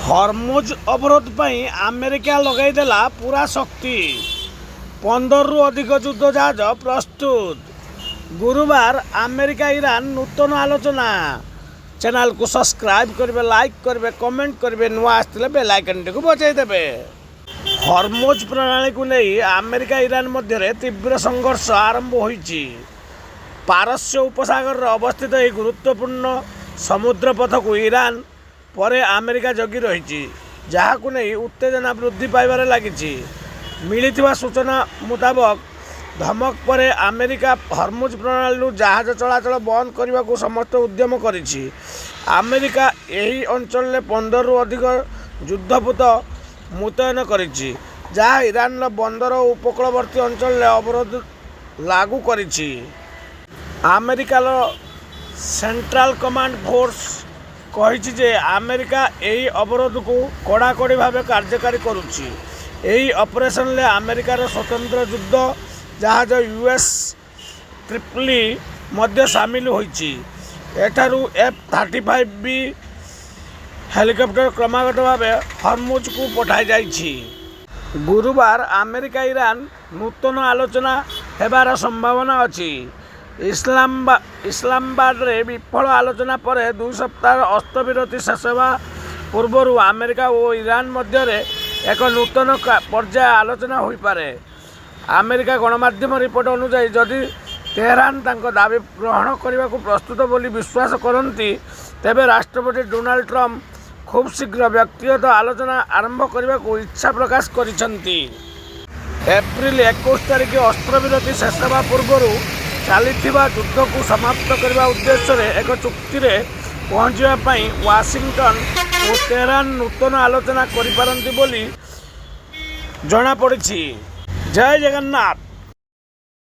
ହରମୁଜ ଅବରୋଧ ପାଇଁ ଆମେରିକା ଲଗାଇଦେଲା ପୁରା ଶକ୍ତି। 15ରୁ ଅଧିକ ଯୁଦ୍ଧ ଜାହାଜ ପ୍ରସ୍ତୁତ। ଗୁରୁବାର ଆମେରିକା ଇରାନ ନୂତନ ଆଲୋଚନା। ଚ୍ୟାନେଲକୁ ସବସ୍କ୍ରାଇବ୍ କରିବେ, ଲାଇକ୍ କରିବେ, କମେଣ୍ଟ କରିବେ, ନୂଆ ଆସିଥିଲେ ବେଲ୍ ଆଇକନ୍ଟିକୁ ବଜାଇ ଦେବେ। ହରମୁଜ ପ୍ରଣାଳୀକୁ ନେଇ ଆମେରିକା ଇରାନ ମଧ୍ୟରେ ତୀବ୍ର ସଂଘର୍ଷ ଆରମ୍ଭ ହୋଇଛି। ପାରସ୍ୟ ଉପସାଗରରେ ଅବସ୍ଥିତ ଏହି ଗୁରୁତ୍ୱପୂର୍ଣ୍ଣ ସମୁଦ୍ର ପଥକୁ ଇରାନ ପରେ ଆମେରିକା ଜଗି ରହିଛି, ଯାହାକୁ ନେଇ ଉତ୍ତେଜନା ବୃଦ୍ଧି ପାଇବାରେ ଲାଗିଛି। ମିଳିଥିବା ସୂଚନା ମୁତାବକ ଧମକ ପରେ ଆମେରିକା ହରମୁଜ ପ୍ରଣାଳୀରୁ ଜାହାଜ ଚଳାଚଳ ବନ୍ଦ କରିବାକୁ ସମସ୍ତ ଉଦ୍ୟମ କରିଛି। ଆମେରିକା ଏହି ଅଞ୍ଚଳରେ 15ରୁ ଅଧିକ ଯୁଦ୍ଧପୋତ ମୁତୟନ କରିଛି, ଯାହା ଇରାନର ବନ୍ଦର ଓ ଉପକୂଳବର୍ତ୍ତୀ ଅଞ୍ଚଳରେ ଅବରୋଧ ଲାଗୁ କରିଛି। ଆମେରିକାର ସେଣ୍ଟ୍ରାଲ କମାଣ୍ଡ ଫୋର୍ସ କହିଛି ଯେ ଆମେରିକା ଏହି ଅବରୋଧକୁ କଡ଼ାକଡ଼ି ଭାବେ କାର୍ଯ୍ୟକାରୀ କରୁଛି। ଏହି ଅପରେସନରେ ଆମେରିକାର ସ୍ୱତନ୍ତ୍ର ଯୁଦ୍ଧ ଜାହାଜ US-300 ମଧ୍ୟ ସାମିଲ ହୋଇଛି। ଏଠାରୁ F-35B ହେଲିକପ୍ଟର କ୍ରମାଗତ ଭାବେ ହରମୁଜକୁ ପଠାଯାଇଛି। ଗୁରୁବାର ଆମେରିକା ଇରାନ ନୂତନ ଆଲୋଚନା ହେବାର ସମ୍ଭାବନା ଅଛି। ଇସଲାମାବାଦରେ ବିଫଳ ଆଲୋଚନା ପରେ 2 ସପ୍ତାହର ଅସ୍ତ୍ରବିରତି ଶେଷ ହେବା ପୂର୍ବରୁ ଆମେରିକା ଓ ଇରାନ ମଧ୍ୟରେ ଏକ ନୂତନ ପର୍ଯ୍ୟାୟ ଆଲୋଚନା ହୋଇପାରେ। ଆମେରିକା ଗଣମାଧ୍ୟମ ରିପୋର୍ଟ ଅନୁଯାୟୀ, ଯଦି ତେହରାନ ତାଙ୍କ ଦାବି ଗ୍ରହଣ କରିବାକୁ ପ୍ରସ୍ତୁତ ବୋଲି ବିଶ୍ୱାସ କରନ୍ତି, ତେବେ ରାଷ୍ଟ୍ରପତି ଡୋନାଲ୍ଡ ଟ୍ରମ୍ପ ଖୁବ୍ ଶୀଘ୍ର ବ୍ୟକ୍ତିଗତ ଆଲୋଚନା ଆରମ୍ଭ କରିବାକୁ ଇଚ୍ଛା ପ୍ରକାଶ କରିଛନ୍ତି। ଏପ୍ରିଲ 21 ତାରିଖ ଅସ୍ତ୍ରବିରତି ଶେଷ ହେବା ପୂର୍ବରୁ ଚାଲିଥିବା ଯୁଦ୍ଧକୁ ସମାପ୍ତ କରିବା ଉଦ୍ଦେଶ୍ୟରେ ଏକ ଚୁକ୍ତିରେ ପହଞ୍ଚିବା ପାଇଁ ୱାଶିଂଟନ ଓ ତେହରାନ ନୂତନ ଆଲୋଚନା କରିପାରନ୍ତି ବୋଲି ଜଣାପଡ଼ିଛି। ଜୟ ଜଗନ୍ନାଥ।